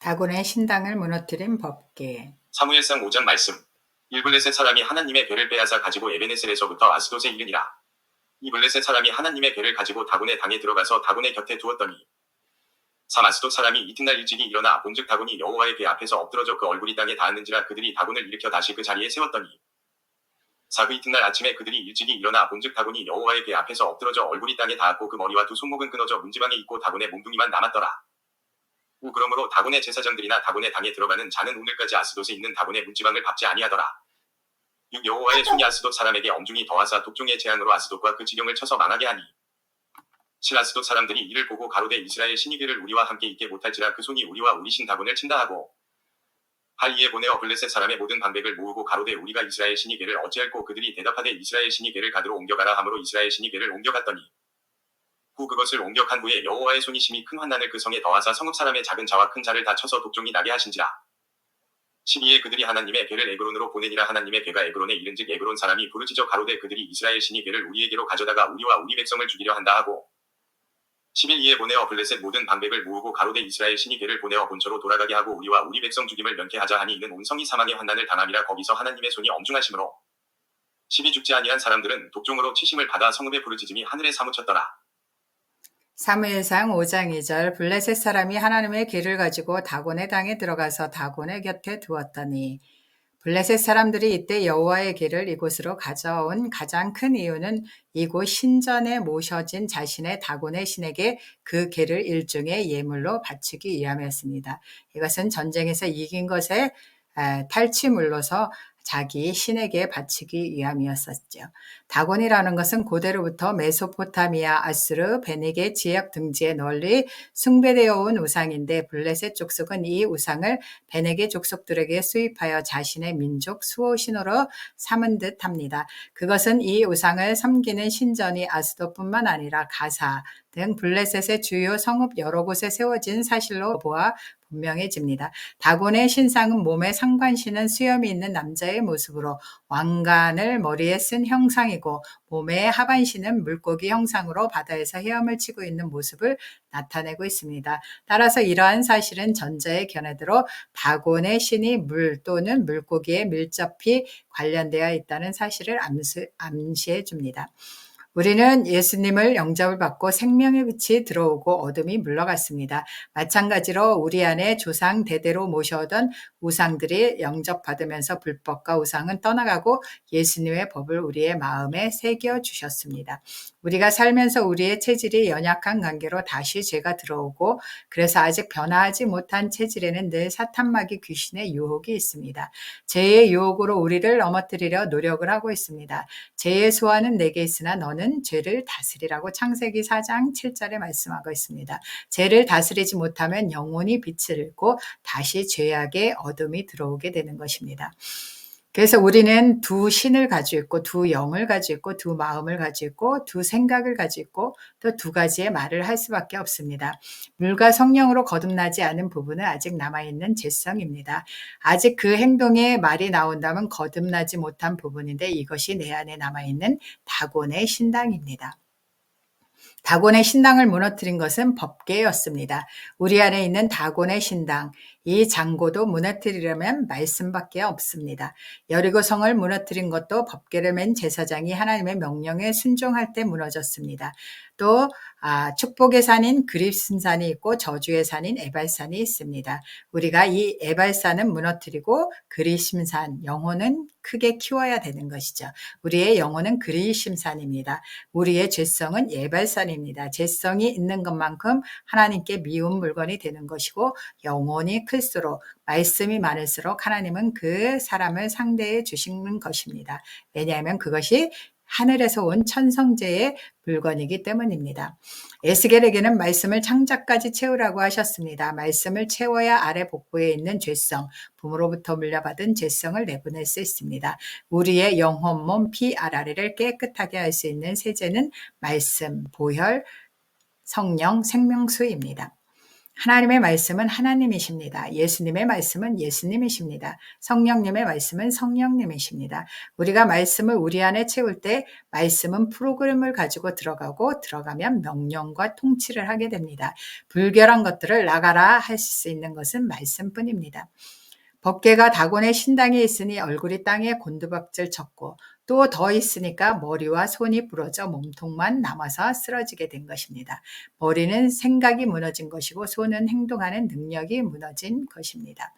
다곤의 신당을 무너뜨린 법궤. 사무엘상 5장 말씀. 일블레셋 사람이 하나님의 배를 빼앗아 가지고 에베네셀에서부터 아스돗에 이르니라. 이 블레셋 사람이 하나님의 배를 가지고 다곤의 당에 들어가서 다곤의 곁에 두었더니 아스돗 사람이 이튿날 일찍이 일어나 본즉 다곤이 여호와의 배 앞에서 엎드러져 그 얼굴이 땅에 닿았는지라 그들이 다곤을 일으켜 다시 그 자리에 세웠더니 그 이튿날 아침에 그들이 일찍이 일어나 본즉 다곤이 여호와의 배 앞에서 엎드러져 얼굴이 땅에 닿았고 그 머리와 두 손목은 끊어져 문지방에 있고 다곤의 몸뚱이만 남았더라. 그러므로 다곤의 제사장들이나 다곤의 당에 들어가는 자는 오늘까지 아스돗에 있는 다곤의 문지방을 밟지 아니하더라. 여호와의 손이 아스돗 사람에게 엄중히 더하사 독종의 재앙으로 아스돗과 그 지경을 쳐서 망하게 하니 아스돗 사람들이 이를 보고 가로되 이스라엘 신이 그를 우리와 함께 있게 못할지라 그 손이 우리와 우리 신 다곤을 친다 하고 할 이에 보내어 블레셋 사람의 모든 방백을 모으고 가로되 우리가 이스라엘 신이 걔를 어찌할꼬 그들이 대답하되 이스라엘 신이 걔를 가드로 옮겨가라 하므로 이스라엘 신이 걔를 옮겨갔더니 그것을 옮겨간 후에 여호와의 손이 심히 큰 환난을 그 성에 더하사 성읍 사람의 작은 자와 큰 자를 다 쳐서 독종이 나게 하신지라. 12에 그들이 하나님의 배를 에그론으로 보내니라. 하나님의 배가 에그론에 이른즉 에그론 사람이 부르짖어 가로되 그들이 이스라엘 신이 걔를 우리에게로 가져다가 우리와 우리 백성을 죽이려 한다 하고 11이에 보내어 블레셋 모든 방백을 모으고 가로되 이스라엘 신이 걔를 보내어 본처로 돌아가게 하고 우리와 우리 백성 죽임을 면케하자 하니 이는 온 성이 사망의 환난을 당함이라. 거기서 하나님의 손이 엄중하심으로 12 죽지 아니한 사람들은 독종으로 치심을 받아 성읍의 부르짖음이 하늘에 사무쳤더라. 사무엘상 5장 2절. 블레셋 사람이 하나님의 귀를 가지고 다곤의 당에 들어가서 다곤의 곁에 두었더니 블레셋 사람들이 이때 여호와의 귀를 이곳으로 가져온 가장 큰 이유는 이곳 신전에 모셔진 자신의 다곤의 신에게 그 귀를 일종의 예물로 바치기 위함이었습니다. 이것은 전쟁에서 이긴 것에 탈취물로서 자기 신에게 바치기 위함이었었죠. 다곤이라는 것은 고대로부터 메소포타미아, 아수르, 베네게 지역 등지에 널리 숭배되어 온 우상인데 블레셋 족속은 이 우상을 베네게 족속들에게 수입하여 자신의 민족 수호신으로 삼은 듯합니다. 그것은 이 우상을 섬기는 신전이 아스돗뿐만 아니라 가사 등 블레셋의 주요 성읍 여러 곳에 세워진 사실로 보아 분명해집니다. 다곤의 신상은 몸에 상반신은 수염이 있는 남자의 모습으로 왕관을 머리에 쓴 형상이고 몸의 하반신은 물고기 형상으로 바다에서 헤엄을 치고 있는 모습을 나타내고 있습니다. 따라서 이러한 사실은 전자의 견해대로 다곤의 신이 물 또는 물고기에 밀접히 관련되어 있다는 사실을 암시해 줍니다. 우리는 예수님을 영접을 받고 생명의 빛이 들어오고 어둠이 물러갔습니다. 마찬가지로 우리 안에 조상 대대로 모셔오던 우상들이 영접받으면서 불법과 우상은 떠나가고 예수님의 법을 우리의 마음에 새겨주셨습니다. 우리가 살면서 우리의 체질이 연약한 관계로 다시 죄가 들어오고 그래서 아직 변화하지 못한 체질에는 늘 사탄마귀 귀신의 유혹이 있습니다. 죄의 유혹으로 우리를 넘어뜨리려 노력을 하고 있습니다. 죄의 소원은 내게 있으나 너는 죄를 다스리라고 창세기 4장 7절에 말씀하고 있습니다. 죄를 다스리지 못하면 영혼이 빛을 잃고 다시 죄악의 어둠이 들어오게 되는 것입니다. 그래서 우리는 두 신을 가지고 있고 두 영을 가지고 있고 두 마음을 가지고 있고 두 생각을 가지고 있고 또 두 가지의 말을 할 수밖에 없습니다. 물과 성령으로 거듭나지 않은 부분은 아직 남아있는 죄성입니다. 아직 그 행동에 말이 나온다면 거듭나지 못한 부분인데 이것이 내 안에 남아있는 다곤의 신당입니다. 다곤의 신당을 무너뜨린 것은 법궤였습니다. 우리 안에 있는 다곤의 신당, 이 장고도 무너뜨리려면 말씀밖에 없습니다. 여리고 성을 무너뜨린 것도 법궤를 맨 제사장이 하나님의 명령에 순종할 때 무너졌습니다. 또 축복의 산인 그립심산이 있고 저주의 산인 에발산이 있습니다. 우리가 이 에발산은 무너뜨리고 그립심산, 영혼은 크게 키워야 되는 것이죠. 우리의 영혼은 그립심산입니다. 우리의 죄성은 에발산입니다. 죄성이 있는 것만큼 하나님께 미운 물건이 되는 것이고 영혼이 클수록 말씀이 많을수록 하나님은 그 사람을 상대해 주시는 것입니다. 왜냐하면 그것이 하늘에서 온 천성제의 물건이기 때문입니다. 에스겔에게는 말씀을 창자까지 채우라고 하셨습니다. 말씀을 채워야 아래 복부에 있는 죄성, 부모로부터 물려받은 죄성을 내보낼 수 있습니다. 우리의 영혼, 몸, 피, 알아래를 깨끗하게 할 수 있는 세제는 말씀, 보혈, 성령, 생명수입니다. 하나님의 말씀은 하나님이십니다. 예수님의 말씀은 예수님이십니다. 성령님의 말씀은 성령님이십니다. 우리가 말씀을 우리 안에 채울 때 말씀은 프로그램을 가지고 들어가고 들어가면 명령과 통치를 하게 됩니다. 불결한 것들을 나가라 할 수 있는 것은 말씀뿐입니다. 법궤가 다곤의 신당에 있으니 얼굴이 땅에 곤두박질 쳤고 또 더 있으니까 머리와 손이 부러져 몸통만 남아서 쓰러지게 된 것입니다. 머리는 생각이 무너진 것이고 손은 행동하는 능력이 무너진 것입니다.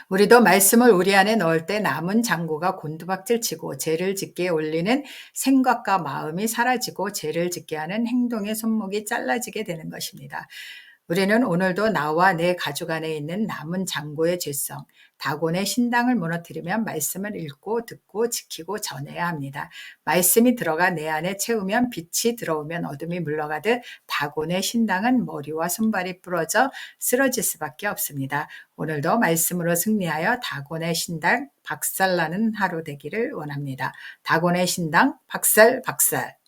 우리도 말씀을 우리 안에 넣을 때 남은 장구가 곤두박질 치고 죄를 짓게 올리는 생각과 마음이 사라지고 죄를 짓게 하는 행동의 손목이 잘라지게 되는 것입니다. 우리는 오늘도 나와 내 가족 안에 있는 남은 장고의 죄성, 다곤의 신당을 무너뜨리면 말씀을 읽고 듣고 지키고 전해야 합니다. 말씀이 들어가 내 안에 채우면 빛이 들어오면 어둠이 물러가듯 다곤의 신당은 머리와 손발이 부러져 쓰러질 수밖에 없습니다. 오늘도 말씀으로 승리하여 다곤의 신당 박살나는 하루 되기를 원합니다. 다곤의 신당 박살 박살.